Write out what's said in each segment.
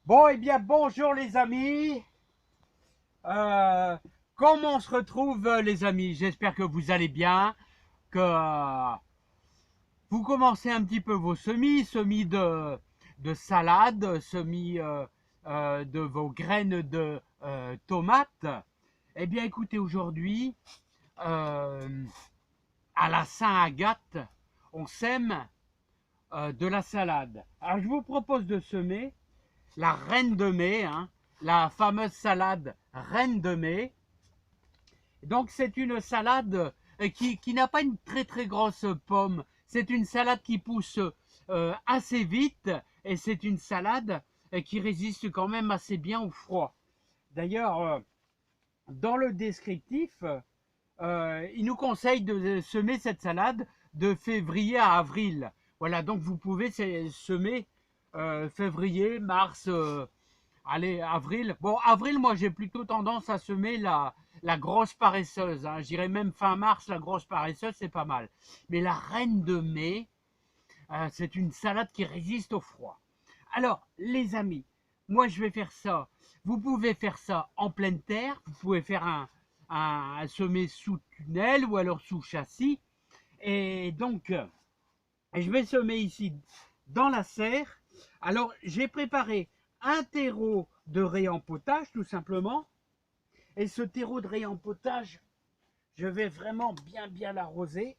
Bon, eh bien, bonjour les amis. Euh, Comment on se retrouve, les amis? J'espère que vous allez bien, que vous commencez un petit peu vos semis de salade, semis de vos graines de tomates. Eh bien, écoutez, aujourd'hui, euh, à la Saint-Agathe, on sème de la salade. Alors, je vous propose de semer la reine de mai, hein, la fameuse salade reine de mai. Donc c'est une salade qui n'a pas une très très grosse pomme. C'est une salade qui pousse assez vite et c'est une salade qui résiste quand même assez bien au froid. D'ailleurs, dans le descriptif, il nous conseille de semer cette salade de février à avril. Voilà, donc vous pouvez semer février, mars, allez, avril. Bon, avril, moi, j'ai plutôt tendance à semer la grosse paresseuse, hein. Je dirais même fin mars, la grosse paresseuse, c'est pas mal. Mais la reine de mai, c'est une salade qui résiste au froid. Alors, les amis, moi, je vais faire ça. Vous pouvez faire ça en pleine terre. Vous pouvez faire un semer sous tunnel ou alors sous châssis. Et donc, je vais semer ici dans la serre. Alors, j'ai préparé un terreau de réempotage, tout simplement. Et ce terreau de réempotage, je vais vraiment bien l'arroser.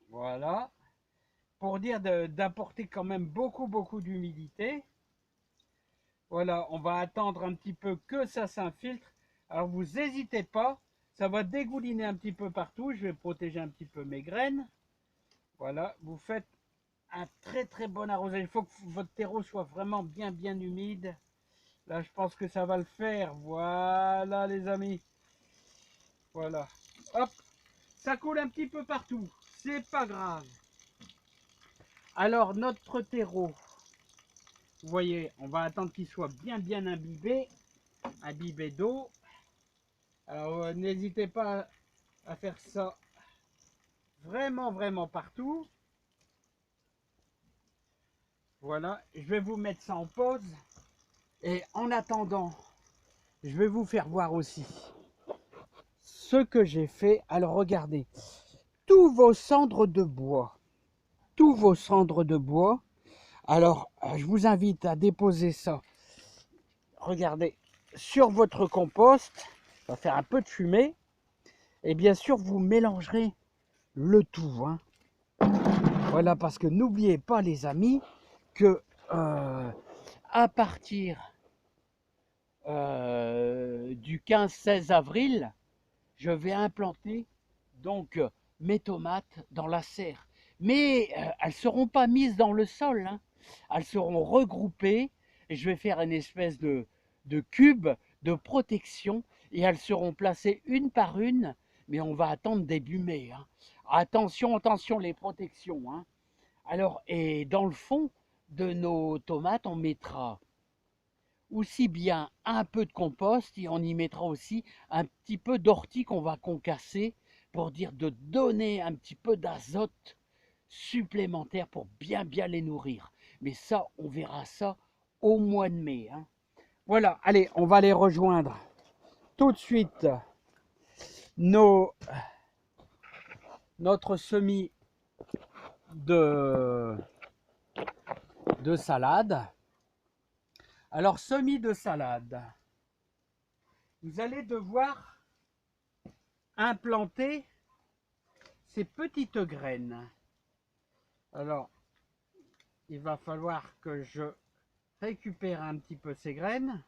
Voilà. Pour dire d'apporter quand même beaucoup d'humidité. Voilà, on va attendre un petit peu que ça s'infiltre. Alors, vous n'hésitez pas. Ça va dégouliner un petit peu partout. Je vais protéger un petit peu mes graines. Voilà, vous faites un très bon arrosage. Il faut que votre terreau soit vraiment bien humide. Là, je pense que ça va le faire. Voilà, les amis. Voilà. Hop, ça coule un petit peu partout. C'est pas grave. Alors, notre terreau, vous voyez, on va attendre qu'il soit bien imbibé d'eau. Alors, n'hésitez pas à faire ça vraiment partout. Voilà, je vais vous mettre ça en pause. Et en attendant, je vais vous faire voir aussi ce que j'ai fait. Alors, regardez, tous vos cendres de bois, tous vos cendres de bois. Alors, je vous invite à déposer ça, regardez, sur votre compost. Ça va faire un peu de fumée. Et bien sûr, vous mélangerez le tout, hein. Voilà, parce que n'oubliez pas, les amis, que à partir du 15-16 avril, je vais implanter donc mes tomates dans la serre. Mais elles ne seront pas mises dans le sol, hein. Elles seront regroupées et je vais faire une espèce de cube de protection et elles seront placées une par une, mais on va attendre début mai, hein. Attention, les protections, hein. Alors, et dans le fond de nos tomates, on mettra aussi bien un peu de compost et on y mettra aussi un petit peu d'ortie qu'on va concasser pour dire de donner un petit peu d'azote supplémentaire pour bien les nourrir. Mais ça, on verra ça au mois de mai, hein. Voilà, allez, on va les rejoindre tout de suite nos, notre semis de, de salade. Alors, semis de salade, vous allez devoir implanter ces petites graines. Alors, il va falloir que je récupère un petit peu ces graines.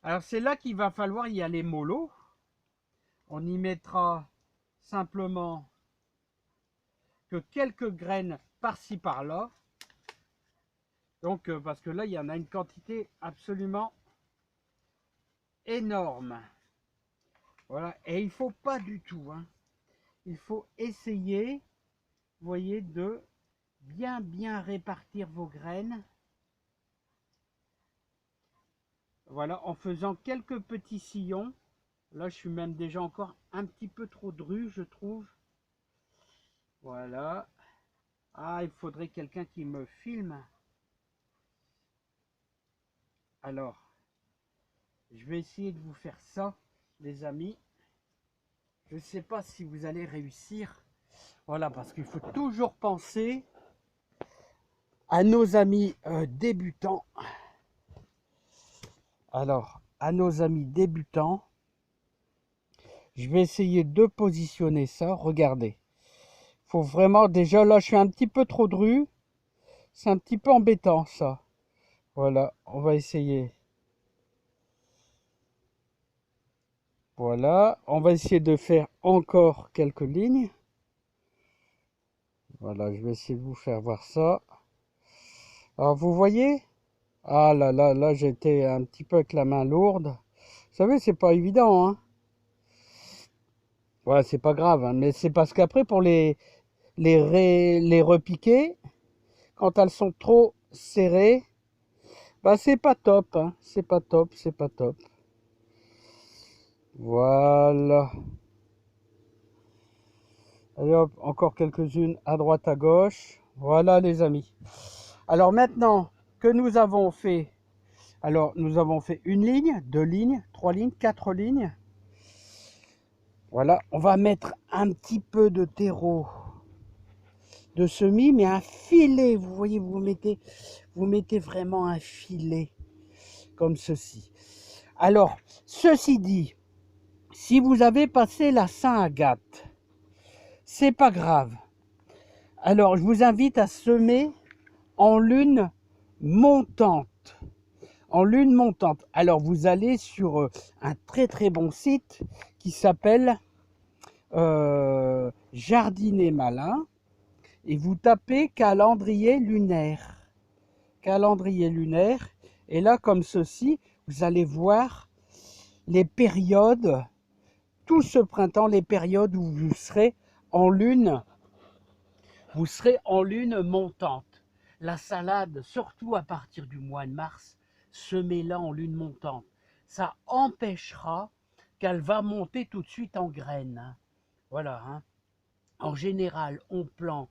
Alors, c'est là qu'il va falloir y aller mollo. On y mettra simplement que quelques graines par-ci par-là. Donc, parce que là, il y en a une quantité absolument énorme. Voilà, et il ne faut pas du tout, hein. Il faut essayer, vous voyez, de bien répartir vos graines. Voilà, en faisant quelques petits sillons. Là, je suis même déjà encore un petit peu trop dru, je trouve. Voilà. Ah, il faudrait quelqu'un qui me filme. Alors, je vais essayer de vous faire ça, les amis. Je ne sais pas si vous allez réussir. Voilà, parce qu'il faut toujours penser à nos amis débutants. Alors, à nos amis débutants, je vais essayer de positionner ça. Regardez. Faut vraiment, déjà là, je suis un petit peu trop dru. C'est un petit peu embêtant, ça. Voilà, on va essayer. Voilà, on va essayer de faire encore quelques lignes. Voilà, je vais essayer de vous faire voir ça. Alors, vous voyez? Ah là là, là, j'étais un petit peu avec la main lourde. Vous savez, c'est pas évident, hein? Ouais, c'est pas grave, hein, mais c'est parce qu'après, pour les repiquer, quand elles sont trop serrées, bah, c'est pas top, hein. C'est pas top, c'est pas top. Voilà. Allez hop, encore quelques-unes à droite, à gauche. Voilà, les amis. Alors maintenant que nous avons fait, alors nous avons fait une ligne, deux lignes, trois lignes, quatre lignes. Voilà, on va mettre un petit peu de terreau de semis, mais un filet. Vous voyez, vous mettez vraiment un filet comme ceci. Alors, ceci dit, si vous avez passé la Saint-Agathe, c'est pas grave. Alors, je vous invite à semer en lune montante. En lune montante. Alors, vous allez sur un très très bon site qui s'appelle Jardiner Malin et vous tapez calendrier lunaire. Calendrier lunaire. Et là, comme ceci, vous allez voir les périodes, tout ce printemps, les périodes où vous serez en lune montante. La salade, surtout à partir du mois de mars, semez-la en lune montante. Ça empêchera qu'elle va monter tout de suite en graines. Voilà. Hein. En général, on plante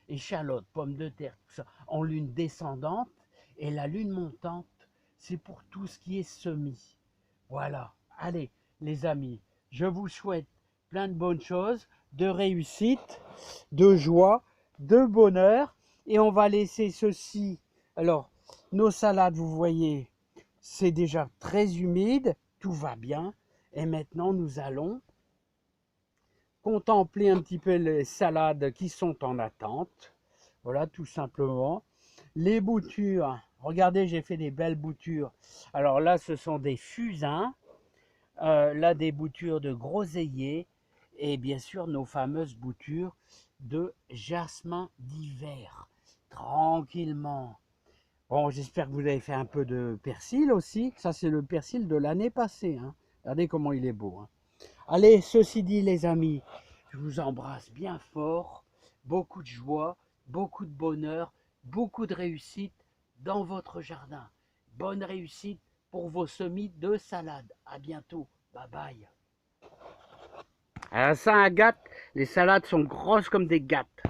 échalotes, pommes de terre, tout ça, en lune descendante. Et la lune montante, c'est pour tout ce qui est semis. Voilà. Allez, les amis, je vous souhaite plein de bonnes choses, de réussite, de joie, de bonheur. Et on va laisser ceci. Alors, nos salades, vous voyez, c'est déjà très humide, tout va bien. Et maintenant, nous allons contempler un petit peu les salades qui sont en attente. Voilà, tout simplement. Les boutures, regardez, j'ai fait des belles boutures. Alors là, ce sont des fusains. Là, des boutures de groseilliers. Et bien sûr, nos fameuses boutures de jasmin d'hiver. Tranquillement. Bon, j'espère que vous avez fait un peu de persil aussi. Ça, c'est le persil de l'année passée. Hein. Regardez comment il est beau. Hein. Allez, ceci dit, les amis, je vous embrasse bien fort. Beaucoup de joie, beaucoup de bonheur, beaucoup de réussite dans votre jardin. Bonne réussite pour vos semis de salade. À bientôt. Bye bye. À la Saint-Agathe, les salades sont grosses comme des gâtes.